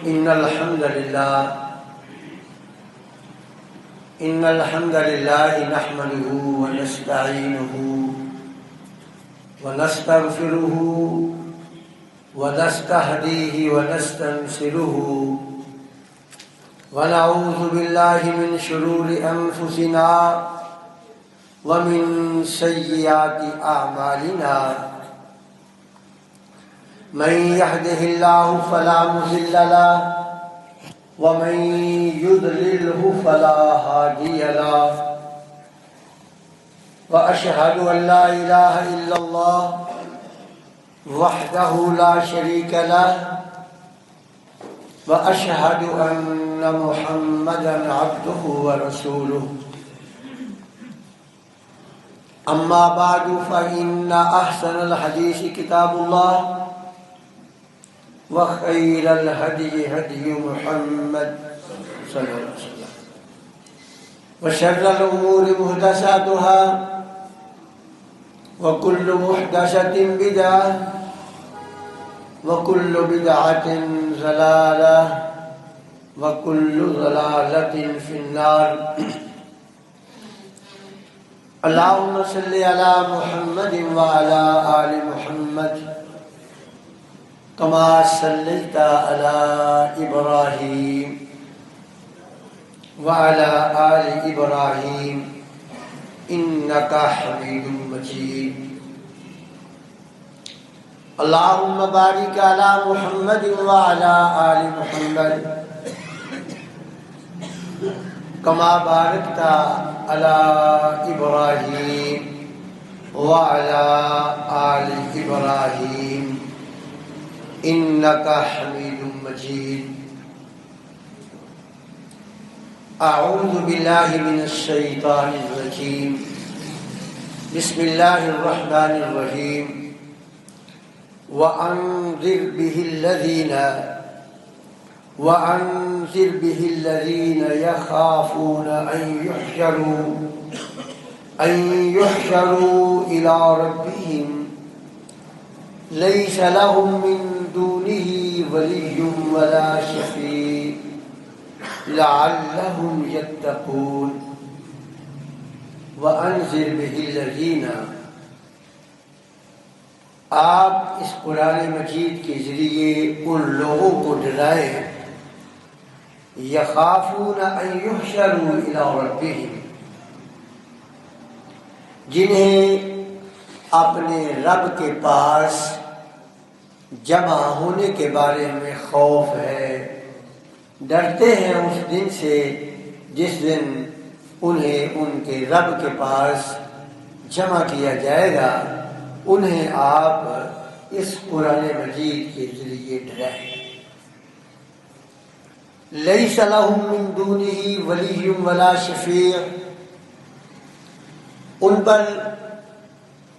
إن الحمد لله نحمده ونستعينه ونستغفره ونستهديه ونستنصره ونعوذ بالله من شرور أنفسنا ومن سيئات أعمالنا من يهده الله فلا مضل له ومن يضلله فلا هادي له وأشهد أن لا إله إلا الله وحده لا شريك له وأشهد أن محمدا عبده ورسوله أما بعد فإن أحسن الحديث كتاب الله وخير الهدي هدي محمد صلى الله عليه وسلم وشر الأمور محدثاتها وكل محدثة بدعة وكل بدعة ضلالة وكل ضلالة في النار. اللهم صل على محمد وعلى آل محمد كما صليت على إبراهيم وعلى آل إبراهيم إنك حميد مجيد. اللهم بارك على محمد وعلى آل محمد كما باركت على إبراهيم وعلى آل إبراهيم إنك حميد مجيد. أعوذ بالله من الشيطان الرجيم. بسم الله الرحمن الرحيم. وأنذر به الذين يخافون أن يحشروا إلى ربهم ليس لهم من دونه ولي ولا شفيع لعلهم يتقون. وأنذر به الذين، آپ اس قرآن مجید کے ذریعے ان لوگوں کو ڈرائیں یخافون ان یحشروا الی ربہم، جنہیں اپنے رب کے پاس جمع ہونے کے بارے میں خوف ہے، ڈرتے ہیں اس دن سے جس دن انہیں ان کے رب کے پاس جمع کیا جائے گا. انہیں آپ اس قرآن مجید کے ذریعے ڈرائیں. لیس لہم من دونہ ولی ولا شفیع، ان پر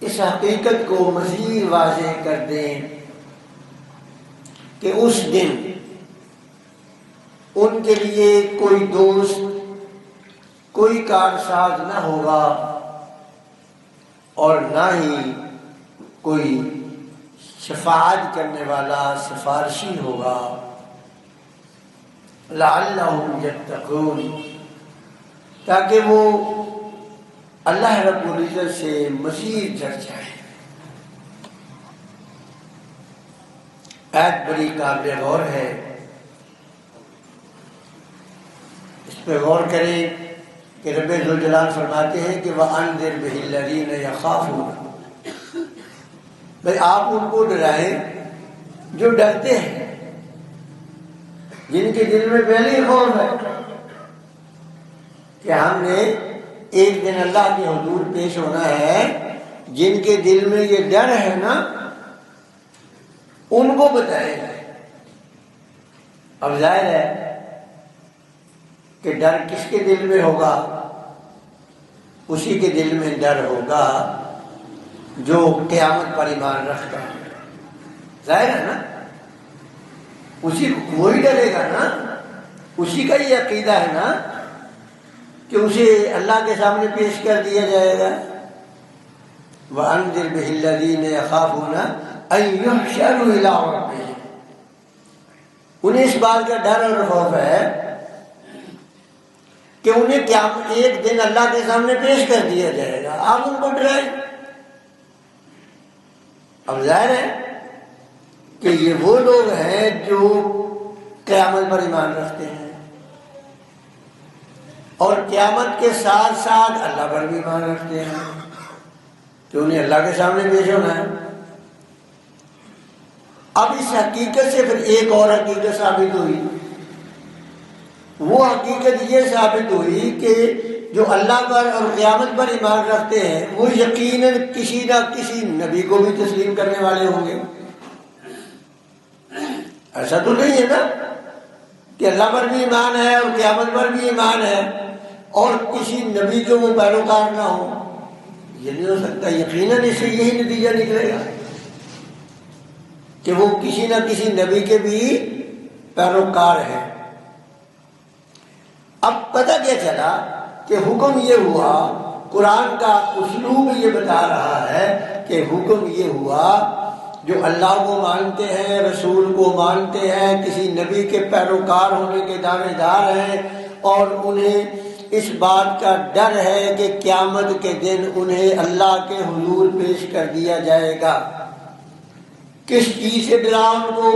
اس حقیقت کو مزید واضح کر دیں کہ اس دن ان کے لیے کوئی دوست، کوئی کارساز نہ ہوگا اور نہ ہی کوئی شفاعت کرنے والا سفارشی ہوگا. لعلہم یتقون، تاکہ وہ اللہ رب العزت سے مزید ڈر جائیں. آیت بڑی قابل غور ہے، اس پہ غور کریں کہ رب ذوالجلال فرماتے ہیں کہ وَأَنذِرْ بِهِ الَّذِينَ يَخَافُونَ، بھئی آپ ان کو ڈرائیں جو ڈرتے ہیں، جن کے دل میں پہلے ہی خوف ہے کہ ہم نے ایک دن اللہ کے حضور پیش ہونا ہے. جن کے دل میں یہ ڈر ہے نا، ان کو بتائیں. اب ظاہر ہے کہ ڈر کس کے دل میں ہوگا؟ اسی کے دل میں ڈر ہوگا جو قیامت پر ایمان رکھتا ہے. ظاہر ہے نا، اسی وہی ڈرے گا نا، اسی کا یہ عقیدہ ہے نا کہ اسے اللہ کے سامنے پیش کر دیا جائے گا. وَأَنذِرْ بِهِ الَّذِينَ يَخَافُونَ أَن يُحْشَرُوا إِلَىٰ رَبِّهِمْ، انہیں اس بات کا ڈر اور خوف ہے کہ انہیں کیا ایک دن اللہ کے سامنے پیش کر دیا جائے گا. آپ ان کو ڈرائیں. اب ظاہر ہے کہ یہ وہ لوگ ہیں جو قیامت پر ایمان رکھتے ہیں اور قیامت کے ساتھ ساتھ اللہ پر بھی ایمان رکھتے ہیں کہ انہیں اللہ کے سامنے پیش ہونا ہے. اب اس حقیقت سے پھر ایک اور حقیقت ثابت ہوئی. وہ حقیقت یہ ثابت ہوئی کہ جو اللہ پر اور قیامت پر ایمان رکھتے ہیں وہ یقیناً کسی نہ کسی نبی کو بھی تسلیم کرنے والے ہوں گے. ایسا تو نہیں ہے نا کہ اللہ پر بھی ایمان ہے اور قیامت پر بھی ایمان ہے اور کسی نبی کے وہ پیروکار نہ ہو. یہ نہیں ہو سکتا. یقیناً اس سے یہی نتیجہ نکلے گا کہ وہ کسی نہ کسی نبی کے بھی پیروکار ہیں. اب پتہ کیا چلا کہ حکم یہ ہوا, قرآن کا اسلوب یہ بتا رہا ہے کہ حکم یہ ہوا جو اللہ کو مانتے ہیں, رسول کو مانتے ہیں, کسی نبی کے پیروکار ہونے کے دعوے دار ہیں اور انہیں اس بات کا ڈر ہے کہ قیامت کے دن انہیں اللہ کے حضور پیش کر دیا جائے گا. کس چیز سے ڈرا ان کو؟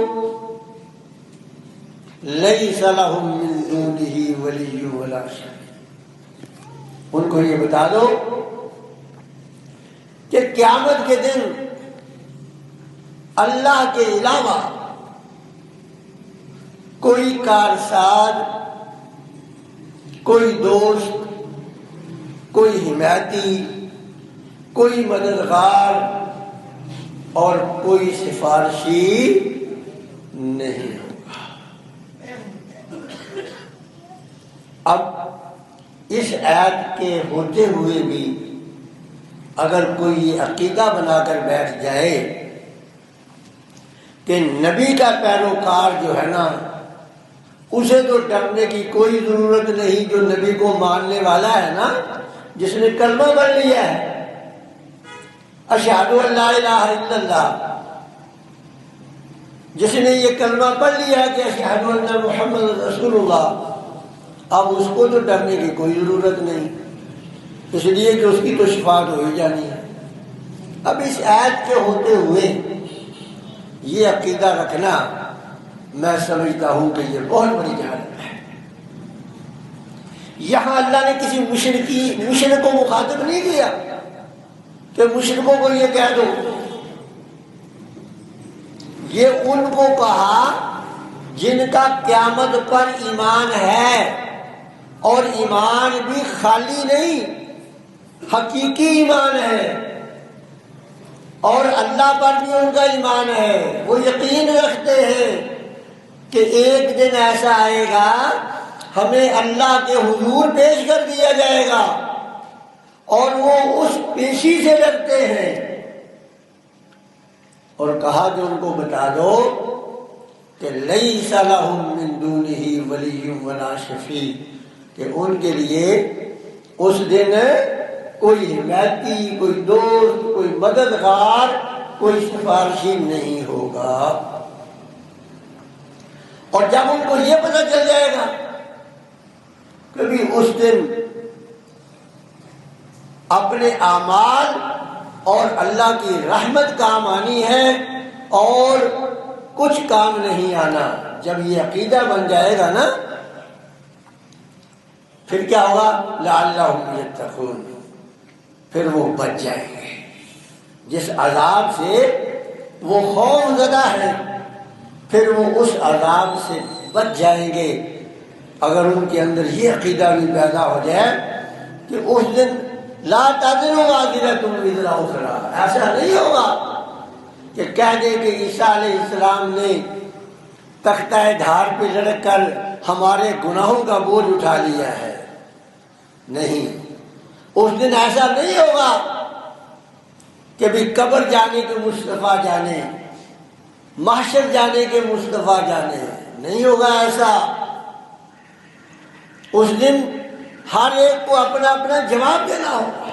لیس لہم من دونہ ولی ولا شفیع. ان کو یہ بتا دو کہ قیامت کے دن اللہ کے علاوہ کوئی کارساز, کوئی دوست, کوئی حمایتی, کوئی مددگار اور کوئی سفارشی نہیں ہوگا. اب اس آیت کے ہوتے ہوئے بھی اگر کوئی یہ عقیدہ بنا کر بیٹھ جائے کہ نبی کا پیروکار جو ہے نا اسے تو ڈرنے کی کوئی ضرورت نہیں, جو نبی کو ماننے والا ہے نا, جس نے کلمہ پڑھ لیا ہے اشہد ان لا الہ الا اللہ, جس نے یہ کلمہ پڑھ لیا کہ اشہد ان محمد رسول اللہ, اب اس کو تو ڈرنے کی کوئی ضرورت نہیں, اس لیے کہ اس کی تو شفاعت ہو ہی جانی ہے. اب اس آیت کے ہوتے ہوئے یہ عقیدہ رکھنا میں سمجھتا ہوں کہ یہ بہت بڑی جہالت ہے. یہاں اللہ نے کسی مشرک کو مخاطب نہیں کیا کہ مشرکوں کو یہ کہہ دو. یہ ان کو کہا جن کا قیامت پر ایمان ہے, اور ایمان بھی خالی نہیں, حقیقی ایمان ہے, اور اللہ پر بھی ان کا ایمان ہے. وہ یقین رکھتے ہیں کہ ایک دن ایسا آئے گا ہمیں اللہ کے حضور پیش کر دیا جائے گا, اور وہ اس پیشی سے ڈرتے ہیں. اور کہا کہ ان کو بتا دو کہ لیس لہم من دونہ ولی ولا شفیع, کہ ان کے لیے اس دن کوئی حمایتی, کوئی دوست, کوئی مددگار, کوئی سفارشی نہیں ہوگا. اور جب ان کو یہ پتہ چل جائے گا کہ بھی اس دن اپنے اعمال اور اللہ کی رحمت کام آنی ہے اور کچھ کام نہیں آنا, جب یہ عقیدہ بن جائے گا نا پھر کیا ہوگا؟ لعلہم یتقون, پھر وہ بچ جائیں گے. جس عذاب سے وہ خوف زدہ ہے پھر وہ اس عذاب سے بچ جائیں گے اگر ان کے اندر یہ عقیدہ بھی پیدا ہو جائے کہ اس دن لا تزر وازرۃ وزر اخری. ایسا نہیں ہوگا کہ کہہ دے کہ عیسیٰ علیہ السلام نے تختہ دھار پہ لڑک کر ہمارے گناہوں کا بوجھ اٹھا لیا ہے. نہیں, اس دن ایسا نہیں ہوگا کہ بھی قبر جانے کے مصطفیٰ جانے, محشر جانے کے مصطفیٰ جانے, نہیں ہوگا ایسا. اس دن ہر ایک کو اپنا اپنا جواب دینا ہوگا.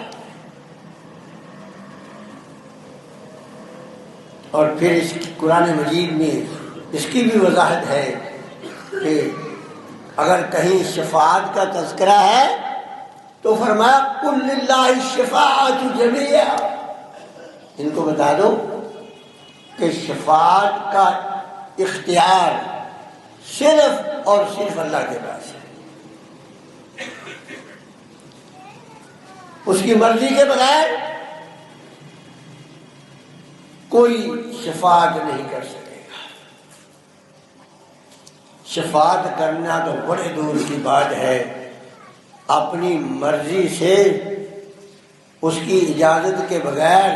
اور پھر اس قرآن مجید میں اس کی بھی وضاحت ہے کہ اگر کہیں شفاعت کا تذکرہ ہے تو فرمایا قل للہ الشفاعۃ جمیعا، ان کو بتا دو کہ شفاعت کا اختیار صرف اور صرف اللہ کے پاس ہے، اس کی مرضی کے بغیر کوئی شفاعت نہیں کر سکے گا۔ شفاعت کرنا تو بڑے دور کی بات ہے، اپنی مرضی سے اس کی اجازت کے بغیر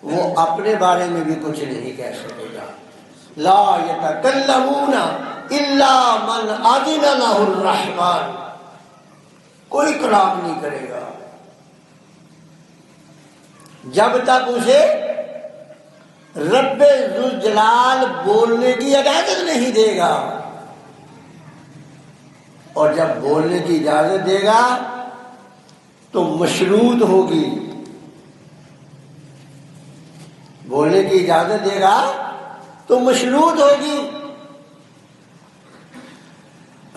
وہ اپنے بارے میں بھی کچھ نہیں کہہ سکے گا۔ لا یتکلمون الا من اذن له الرحمن، کوئی کلام نہیں کرے گا جب تک اسے رب ذوالجلال بولنے کی اجازت نہیں دے گا، اور جب بولنے کی اجازت دے گا تو مشروط ہوگی، بولنے کی اجازت دے گا تو مشروط ہوگی۔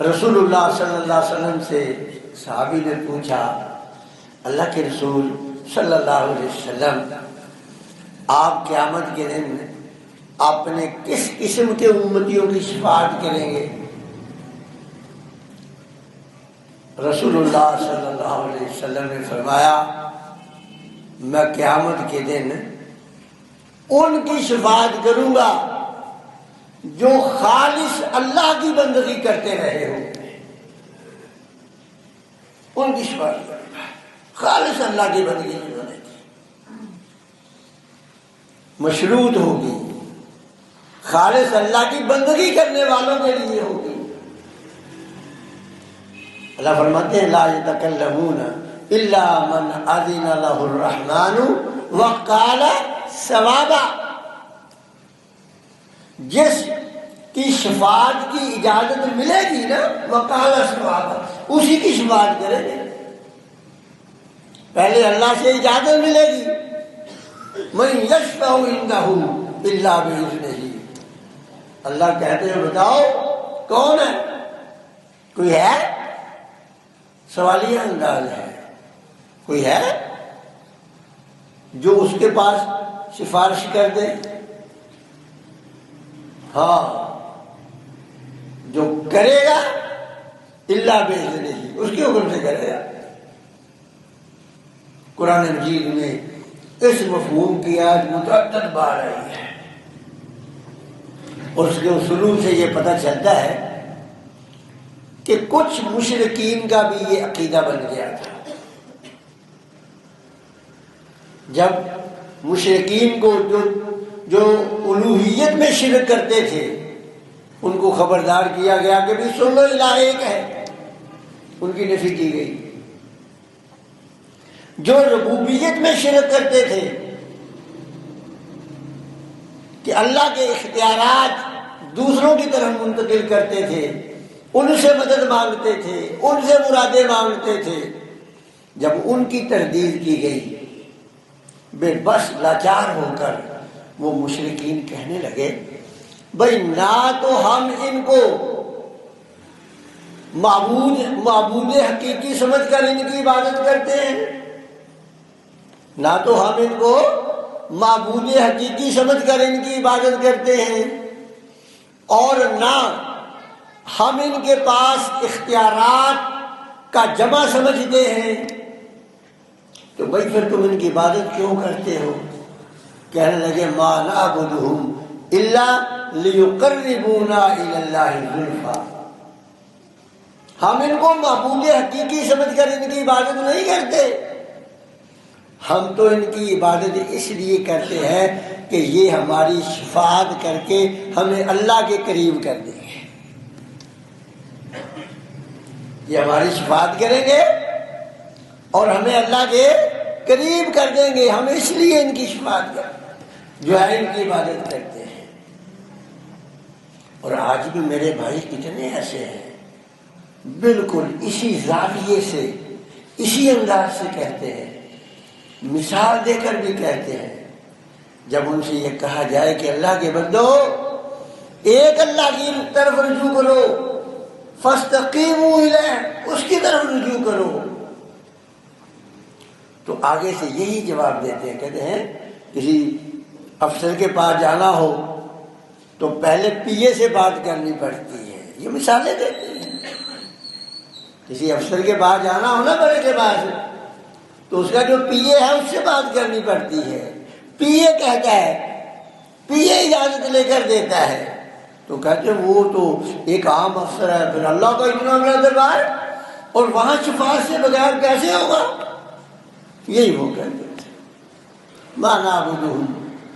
رسول اللہ صلی اللہ علیہ وسلم سے صحابی نے پوچھا، اللہ کے رسول صلی اللہ علیہ وسلم آپ قیامت کے دن اپنے کس قسم کے امتیوں کی شفاعت کریں گے؟ رسول اللہ صلی اللہ علیہ وسلم نے فرمایا، میں قیامت کے دن ان کی شفاعت کروں گا جو خالص اللہ کی بندگی کرتے رہے ہوں، ان کی شفاعت کروں گا، خالص اللہ کی بندگی جنہوں نے کی، مشروط ہوگی، خالص اللہ کی بندگی کرنے والوں کے لیے ہوگی۔ اللہ فرماتے ہیں لا یتکلمون الا من اذن له الرحمن وقال صوابا، جس کی شفاعت کی اجازت ملے گی نا، وقال صوابا، اسی کی شفاعت کریں گے۔ پہلے اللہ سے اجازت ملے گی، من یشفع عنده الا باذنہ، اللہ کہتے ہیں بتاؤ کون ہے؟ کوئی ہے؟ سوالیہ انداز ہے، کوئی ہے جو اس کے پاس سفارش کر دے؟ ہاں، جو کرے گا اللہ باذنہ، اس کے حکم سے کرے گا۔ قرآن مجید میں اس مفہوم کی آج متعدد بار آئی ہے، اور اس کے اصولوں سے یہ پتہ چلتا ہے کہ کچھ مشرکین کا بھی یہ عقیدہ بن گیا تھا۔ جب مشرکین کو جو الوہیت میں شرک کرتے تھے ان کو خبردار کیا گیا کہ بھی سن لو الہ ایک ہے، ان کی نفی کی گئی۔ جو ربوبیت میں شرک کرتے تھے کہ اللہ کے اختیارات دوسروں کی طرف منتقل کرتے تھے، ان سے مدد مانگتے تھے، ان سے مرادیں مانگتے تھے، جب ان کی تردید کی گئی، بے بس لاچار ہو کر وہ مشرکین کہنے لگے بھئی نہ تو ہم ان کو معبود حقیقی سمجھ کر ان کی عبادت کرتے ہیں، نہ تو ہم ان کو معبود حقیقی سمجھ کر ان کی عبادت کرتے ہیں، اور نہ ہم ان کے پاس اختیارات کا جمع سمجھتے ہیں، تو بھائی پھر تم ان کی عبادت کیوں کرتے ہو؟ کہنے لگے ما نعبدہم الا لیقربونا الی اللہ زلفی، ہم ان کو معبود حقیقی سمجھ کر ان کی عبادت نہیں کرتے، ہم تو ان کی عبادت اس لیے کرتے ہیں کہ یہ ہماری شفاعت کر کے ہمیں اللہ کے قریب کر دیں گے، یہ ہماری شفاعت کریں گے اور ہمیں اللہ کے قریب کر دیں گے، ہم اس لیے ان کی شفاعت کرتے ہیں، جو ہے ان کی عبادت کرتے ہیں۔ اور آج بھی میرے بھائی کتنے ایسے ہیں بالکل اسی زاویے سے، اسی انداز سے کہتے ہیں، مثال دے کر بھی کہتے ہیں۔ جب ان سے یہ کہا جائے کہ اللہ کے بندو ایک اللہ کی طرف رجوع کرو، فاستقیموا الیہ، اس کی طرف رجوع کرو۔ تو آگے سے یہی جواب دیتے ہیں، کہتے ہیں کسی افسر کے پاس جانا ہو تو پہلے پی اے سے بات کرنی پڑتی ہے، یہ مثالیں دیتے ہیں۔ کسی افسر کے پاس جانا ہو نا بڑے کے پاس، تو اس کا جو پی اے ہے اس سے بات کرنی پڑتی ہے۔ پی اے کہتا ہے، پی اے اجازت لے کر دیتا ہے، تو کہتے ہیں وہ تو ایک عام افسر ہے، پھر اللہ کا اتنا بڑا دربار، اور وہاں شفاعت سے بغیر کیسے ہوگا؟ یہی وہ کہتے تھے، ما نعبدہم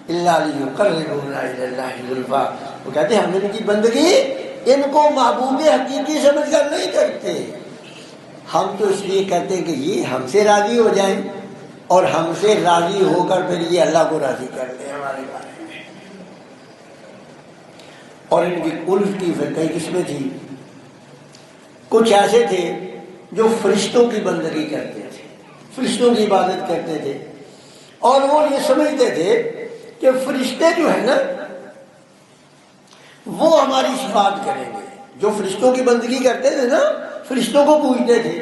الا لیقربونا الی اللہ زلفیٰ۔ وہ کہتے ہیں ہم ان کی بندگی ان کو معبود حقیقی سمجھ کر نہیں کرتے، ہم تو اس لیے کرتے ہیں کہ یہ ہم سے راضی ہو جائیں، اور ہم سے راضی ہو کر پھر یہ اللہ کو راضی کر دیں ہمارے بارے میں۔ اور ان کی الف کی پھر کئی قسمیں تھی۔ کچھ ایسے تھے جو فرشتوں کی بندگی کرتے تھے، فرشتوں کی عبادت کرتے تھے، اور وہ یہ سمجھتے تھے کہ فرشتے جو ہیں نا وہ ہماری شفاعت کریں گے۔ جو فرشتوں کی بندگی کرتے تھے نا، فرشتوں کو پوجتے تھے،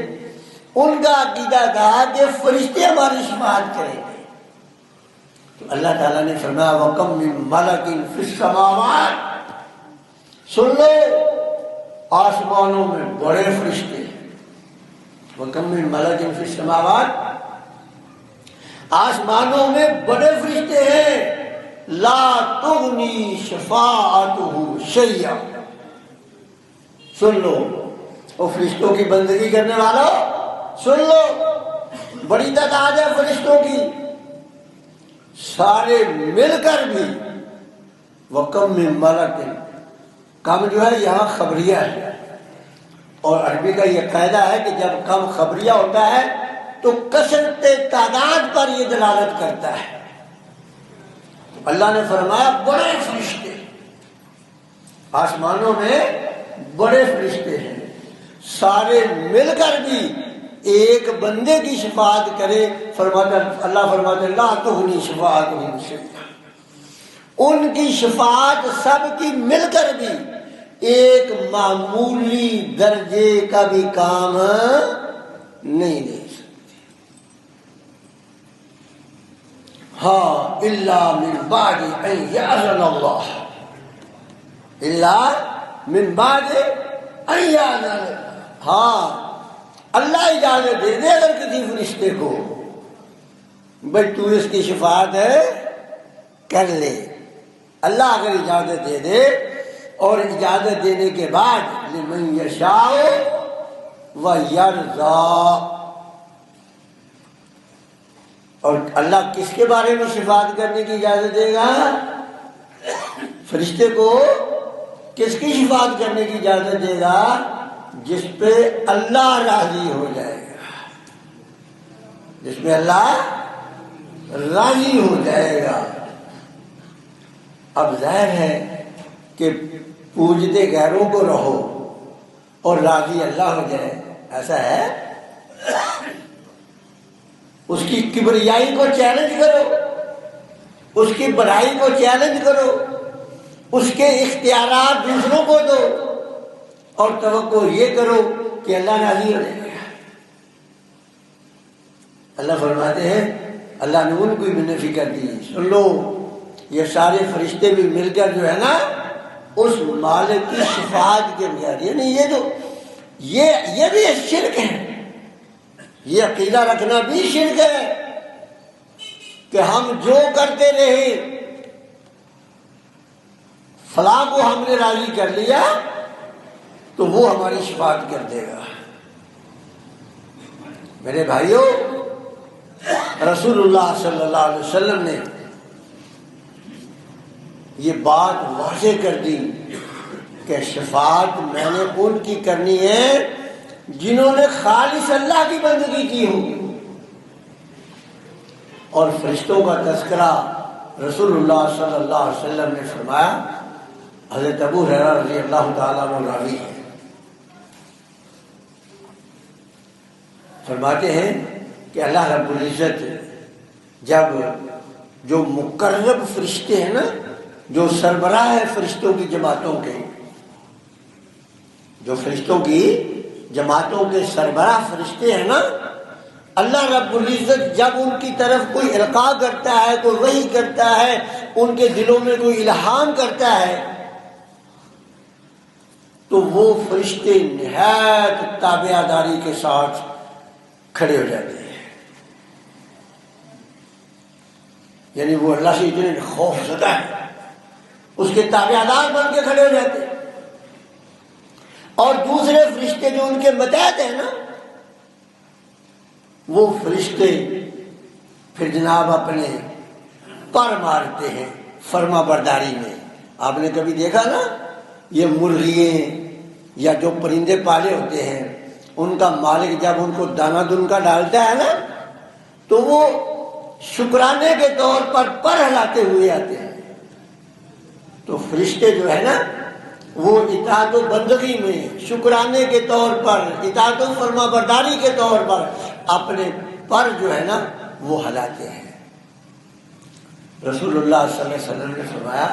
ان کا عقیدہ تھا کہ فرشتے ہماری شفاعت کریں گے۔ تو اللہ تعالیٰ نے فرمایا وَكَمْ مِن مَلَكٍ فِي السَّمَاوَاتِ، سن لو آسمانوں میں بڑے فرشتے ہیں۔ وَكَمْ مِن مَلَكٍ فِي السَّمَاوَاتِ، آسمانوں میں بڑے فرشتے ہیں، لا تغنی شفاعتہ شیئا۔ سن لو وہ فرشتوں کی بندگی کرنے والوں، سن لو، بڑی تعداد ہے فرشتوں کی، سارے مل کر بھی وَكَمْ مِن مَلَكٍ، کم جو ہے یہاں خبریہ ہے، اور عربی کا یہ قاعدہ ہے کہ جب کم خبریہ ہوتا ہے تو کثرت تعداد پر یہ دلالت کرتا ہے۔ اللہ نے فرمایا بڑے فرشتے، آسمانوں میں بڑے فرشتے ہیں، سارے مل کر بھی ایک بندے کی شفاعت کرے، اللہ فرماتے لا تغنی شفاعتہم شیئا، ان کی شفاعت سب کی مل کر بھی ایک معمولی درجے کا بھی کام نہیں دے سکتی۔ ہاں الا من بعد ان یأذن اللہ، الا من بعد ان یأذن اللہ، ہاں اللہ اجازت دے دے اگر کسی فرشتے کو، بھائی تو اس کی شفاعت ہے کر لے، اللہ اگر اجازت دے دے، اور اجازت دینے کے بعد لمن یشاء ویرضی، اور اللہ کس کے بارے میں شفاعت کرنے کی اجازت دے گا؟ فرشتے کو کس کی شفاعت کرنے کی اجازت دے گا؟ جس پہ اللہ راضی ہو جائے گا، جس پہ اللہ راضی ہو جائے گا۔ اب ظاہر ہے کہ پوجتے غیروں کو رہو اور راضی اللہ ہو جائے، ایسا ہے؟ اس کی کبریائی کو چیلنج کرو، اس کی بڑائی کو چیلنج کرو، اس کے اختیارات دوسروں کو دو، اور توقع یہ کرو کہ اللہ راضی ہو جائے گا۔ اللہ فرماتے ہیں اللہ نے ان کو بھی نفی کر دی، سن لو یہ سارے فرشتے بھی مل کر جو ہے نا اس مالک کی شفاعت کے بغیر، یعنی یہ بھی شرک ہے، یہ عقیدہ رکھنا بھی شرک ہے کہ ہم جو کرتے رہے فلاں کو ہم نے راضی کر لیا تو وہ ہماری شفاعت کر دے گا۔ میرے بھائیوں، رسول اللہ صلی اللہ علیہ وسلم نے یہ بات واضح کر دی کہ شفاعت میں نے ان کی کرنی ہے جنہوں نے خالص اللہ کی بندگی کی ہوگی۔ اور فرشتوں کا تذکرہ رسول اللہ صلی اللہ علیہ وسلم نے فرمایا، حضرت ابو ہریرہ رضی اللہ تعالیٰ عنہ راوی ہے، فرماتے ہیں کہ اللہ رب العزت جب جو مقرب فرشتے ہیں نا، جو سربراہ ہے فرشتوں کی جماعتوں کے، جو فرشتوں کی جماعتوں کے سربراہ فرشتے ہیں نا، اللہ رب العزت جب ان کی طرف کوئی القاء کرتا ہے، کوئی وحی کرتا ہے، ان کے دلوں میں کوئی الہام کرتا ہے، تو وہ فرشتے نہایت تابع داری کے ساتھ کھڑے ہو جاتے ہیں. یعنی وہ اللہ سے اتنے خوف زدہ ہے، اس کے تابع دار بن کے کھڑے ہو جاتے ہیں. اور دوسرے فرشتے جو ان کے متحد ہیں نا، وہ فرشتے پھر جناب اپنے پر مارتے ہیں فرما برداری میں. آپ نے کبھی دیکھا نا، یہ مرغیاں یا جو پرندے پالے ہوتے ہیں، ان کا مالک جب ان کو دانہ دن کا ڈالتا ہے نا، تو وہ شکرانے کے طور پر ہلاتے ہوئے آتے ہیں. تو فرشتے جو ہے نا، وہ اطاعت و بندگی میں شکرانے کے طور پر، اطاعت و فرما برداری کے طور پر اپنے پر جو ہے نا وہ ہلاتے ہیں. رسول اللہ صلی اللہ علیہ وسلم نے فرمایا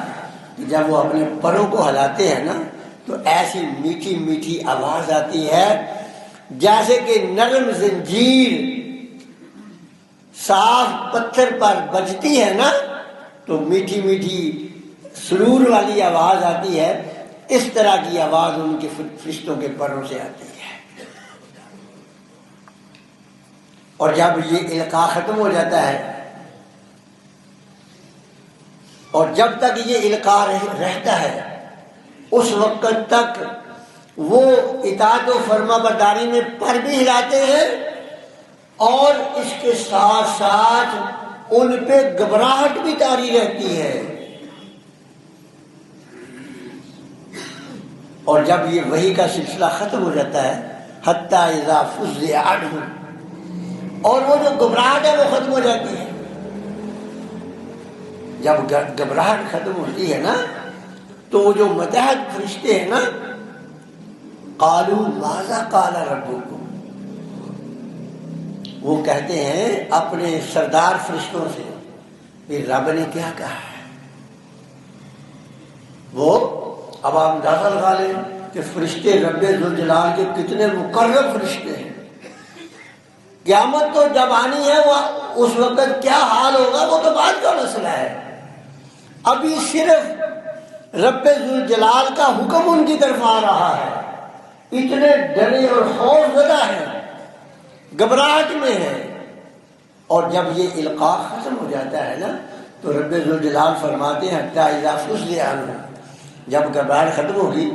کہ جب وہ اپنے پروں کو ہلاتے ہیں نا، تو ایسی میٹھی میٹھی آواز آتی ہے جیسے کہ نرم زنجیر صاف پتھر پر بجتی ہے نا، تو میٹھی میٹھی سرور والی آواز آتی ہے. اس طرح کی آواز ان کے فرشتوں کے پروں سے آتی ہے. اور جب یہ القاء ختم ہو جاتا ہے، اور جب تک یہ القاء رہتا ہے، اس وقت تک وہ اطاعت و فرما برداری میں پر بھی ہلاتے ہیں، اور اس کے ساتھ ساتھ ان پہ گھبراہٹ بھی طاری رہتی ہے. اور جب یہ وحی کا سلسلہ ختم ہو جاتا ہے، حتیٰ اذا فزع عنہم، اور وہ جو گھبراہٹ ہے وہ ختم ہو جاتی ہے. جب گھبراہٹ ختم ہوتی ہے نا، تو وہ جو متحد فرشتے ہیں نا، قالوا ماذا قال ربکم، وہ کہتے ہیں اپنے سردار فرشتوں سے کہ رب نے کیا کہا ہے. وہ اب آپ اندازہ لگا لیں کہ فرشتے رب ذوالجلال کے کتنے مقرب فرشتے ہیں. قیامت تو جب آنی ہے، وہ اس وقت کیا حال ہوگا وہ تو بعد کا مسئلہ ہے. ابھی صرف رب ذوالجلال کا حکم ان کی طرف آ رہا ہے، اتنے ڈرے اور خوف زدہ ہیں، گھبراہٹ میں ہیں. اور جب یہ القاء ختم ہو جاتا ہے نا، تو رب ذوالجلال فرماتے ہیں حتیٰ اذا فزع عنہم، جب گھبراہٹ ختم ہوگی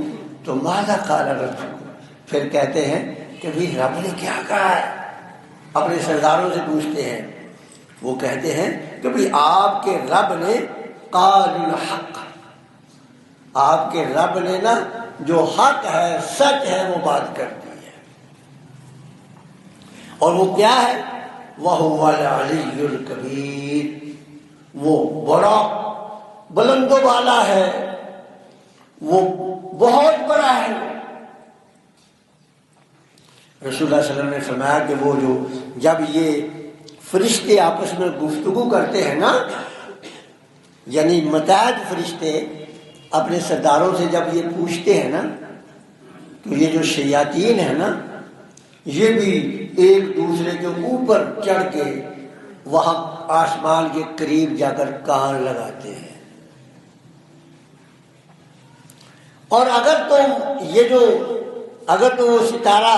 تو ماذا قال ربکم، پھر کہتے ہیں کہ بھی رب نے کیا کہا ہے. اپنے سرداروں سے پوچھتے ہیں، وہ کہتے ہیں کہ بھی آپ کے رب نے قال الحق، آپ کے رب نے نا جو حق ہے، سچ ہے، وہ بات کر دی ہے. اور وہ کیا ہے؟ وَهُوَ الْعَلِيُّ الْكَبِيرُ، وہ بڑا بلند و بالا ہے، وہ بہت بڑا ہے. رسول اللہ صلی اللہ علیہ وسلم نے فرمایا کہ وہ جو جب یہ فرشتے آپس میں گفتگو کرتے ہیں نا، یعنی متحد فرشتے اپنے سرداروں سے جب یہ پوچھتے ہیں نا، تو یہ جو شیاطین ہیں نا، یہ بھی ایک دوسرے کے اوپر چڑھ کے وہاں آسمان کے قریب جا کر کان لگاتے ہیں. اور اگر تو وہ ستارہ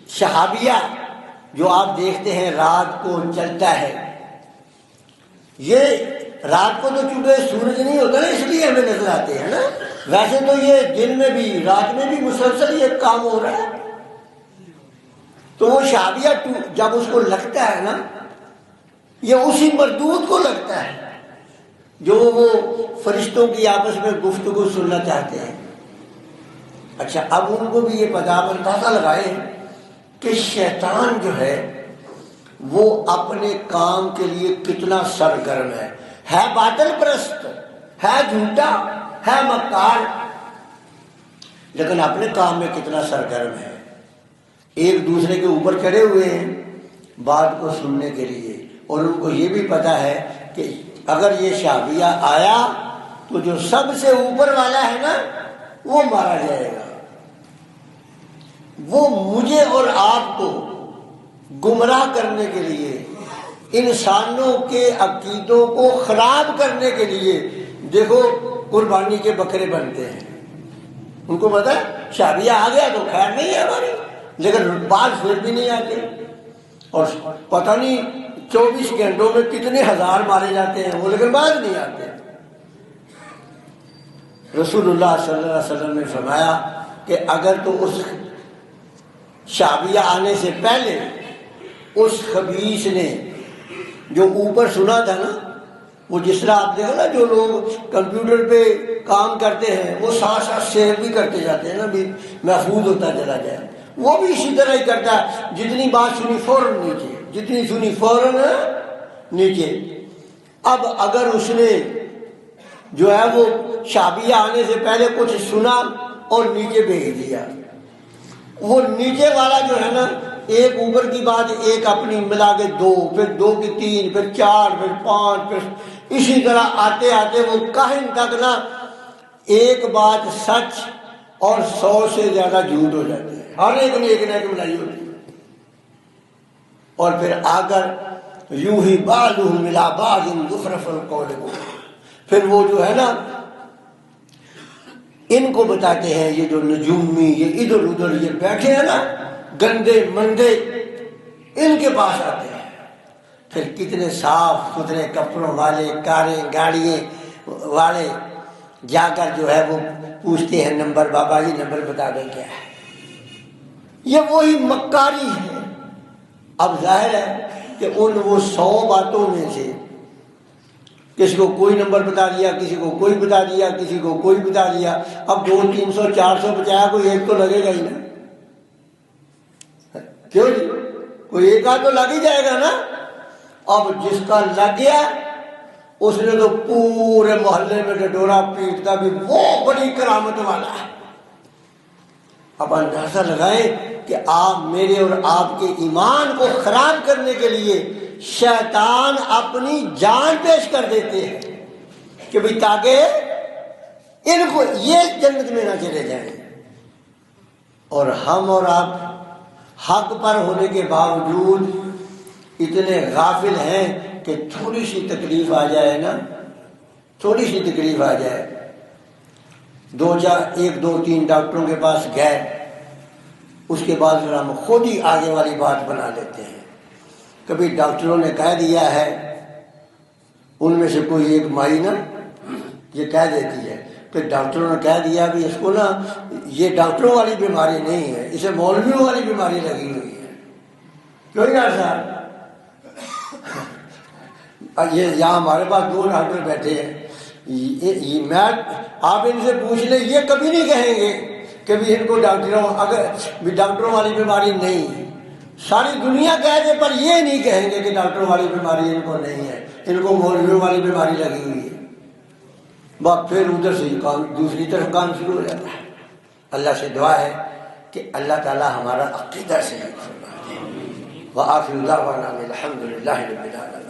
شہابیہ جو آپ دیکھتے ہیں رات کو چلتا ہے، یہ رات کو تو چونکہ سورج نہیں ہوتا نا، اس لیے ہمیں نظر آتے ہیں نا، ویسے تو یہ دن میں بھی رات میں بھی مسلسل یہ کام ہو رہا ہے. تو وہ شہابیہ جب اس کو لگتا ہے نا، یہ اسی مردود کو لگتا ہے جو وہ فرشتوں کی آپس میں گفتگو سننا چاہتے ہیں. اچھا، اب ان کو بھی یہ پتہ، آپ اندازہ لگائیں کہ شیطان جو ہے وہ اپنے کام کے لیے کتنا سرگرم ہے باطل پرست، ہے جھوٹا، ہے مکار، لیکن اپنے کام میں کتنا سرگرم ہے. ایک دوسرے کے اوپر چڑھے ہوئے ہیں بات کو سننے کے لیے، اور ان کو یہ بھی پتا ہے کہ اگر یہ شعبیہ آیا تو جو سب سے اوپر والا ہے نا وہ مارا جائے گا. وہ مجھے اور آپ کو گمراہ کرنے کے لیے، انسانوں کے عقیدوں کو خراب کرنے کے لیے دیکھو قربانی کے بکرے بنتے ہیں۔ ان کو پتا ہے شادیہ آ گیا تو خیر نہیں ہے ہماری، لیکن بعض پھر بھی نہیں آتے، اور پتہ نہیں 24 گھنٹوں میں کتنے ہزار مارے جاتے ہیں وہ، لیکن بعد نہیں آتے۔ رسول اللہ صلی اللہ علیہ وسلم نے فرمایا کہ اگر تو اس شعبیہ آنے سے پہلے اس خبیث نے جو اوپر سنا تھا نا، وہ جس طرح آپ دیکھو نا جو لوگ کمپیوٹر پہ کام کرتے ہیں وہ ساتھ ساتھ سیو بھی کرتے جاتے ہیں نا، بھی محفوظ ہوتا چلا جائے، وہ بھی اسی طرح ہی کرتا ہے، جتنی بات سنی فوراً نیچے، جتنی سنی فوراً نیچے۔ اب اگر اس نے جو ہے وہ شعبیہ آنے سے پہلے کچھ سنا اور نیچے بھیج دیا، وہ نیچے والا جو ہے نا ایک اوپر کی بات ایک اپنی ملا کے 2، پھر 2 کی 3، پھر 4، پھر 5، پھر اسی طرح آتے آتے وہ کاہن تک نا ایک بات سچ اور 100 سے زیادہ جھوٹ ہو جاتی ہے، ہر ایک نے ایک نہ ایک ملائی ہوتی ہے، اور پھر آ کر یوں ہی بعضهم الی بعض زخرف القول کو، پھر وہ جو ہے نا ان کو بتاتے ہیں، یہ جو نجومی یہ ادھر ادھر یہ بیٹھے ہیں نا گندے مندے، ان کے پاس آتے ہیں، پھر کتنے صاف ستھرے کپڑوں والے کاریں گاڑیاں والے جا کر جو ہے وہ پوچھتے ہیں نمبر، بابا جی نمبر بتا دیں کیا ہے، یہ وہی مکاری ہے۔ اب ظاہر ہے کہ ان وہ 100 باتوں میں سے کسی کو کوئی نمبر بتا دیا، کسی کو کوئی بتا دیا، کسی کو کوئی بتا دیا، اب 200 300 400 بچایا کوئی ایک تو لگے گا ہی نا، کیوں جی کوئی ایک آدھ تو لگ ہی جائے گا نا۔ اب جس کا لگ گیا اس نے تو پورے محلے میں ڈڈورا پیٹتا بھی وہ بڑی کرامت والا ہے۔ اب اندازہ لگائیں کہ آپ میرے اور آپ کے ایمان کو خراب کرنے کے لیے شیطان اپنی جان پیش کر دیتے ہیں کہ بھئی تاکہ ان کو یہ جنت میں نہ چلے جائیں، اور ہم اور آپ حق پر ہونے کے باوجود اتنے غافل ہیں کہ تھوڑی سی تکلیف آ جائے نا، تھوڑی سی تکلیف آ جائے، 1 2 3 ڈاکٹروں کے پاس گئے، اس کے بعد پھر ہم خود ہی آگے والی بات بنا لیتے ہیں۔ کبھی ڈاکٹروں نے کہہ دیا ہے، ان میں سے کوئی ایک مائی نا یہ کہہ دیتی ہے، پھر ڈاکٹروں نے کہہ دیا بھی اس کو نا یہ ڈاکٹروں والی بیماری نہیں ہے، اسے مولویوں والی بیماری لگی ہوئی ہے۔ کیوں نہیں ڈاکٹر صاحب؟ یہ یہاں ہمارے پاس 2 ڈاکٹر بیٹھے ہیں، میں آپ ان سے پوچھ لیں یہ کبھی نہیں کہیں گے کہ بھی ان کو ڈاکٹروں والی بیماری نہیں ہے، ساری دنیا کہہ دے پر یہ نہیں کہیں گے کہ ڈاکٹروں والی بیماری ان کو نہیں ہے، ان کو مولویوں والی بیماری لگی ہوئی ہے۔ بات پھر ادھر سے دوسری طرف کام شروع ہو جاتا ہے۔ اللہ سے دعا ہے کہ اللہ تعالی ہمارا عقیدہ صحیح فرما دے۔ وآخر دعوانا الحمد للہ رب العالمین۔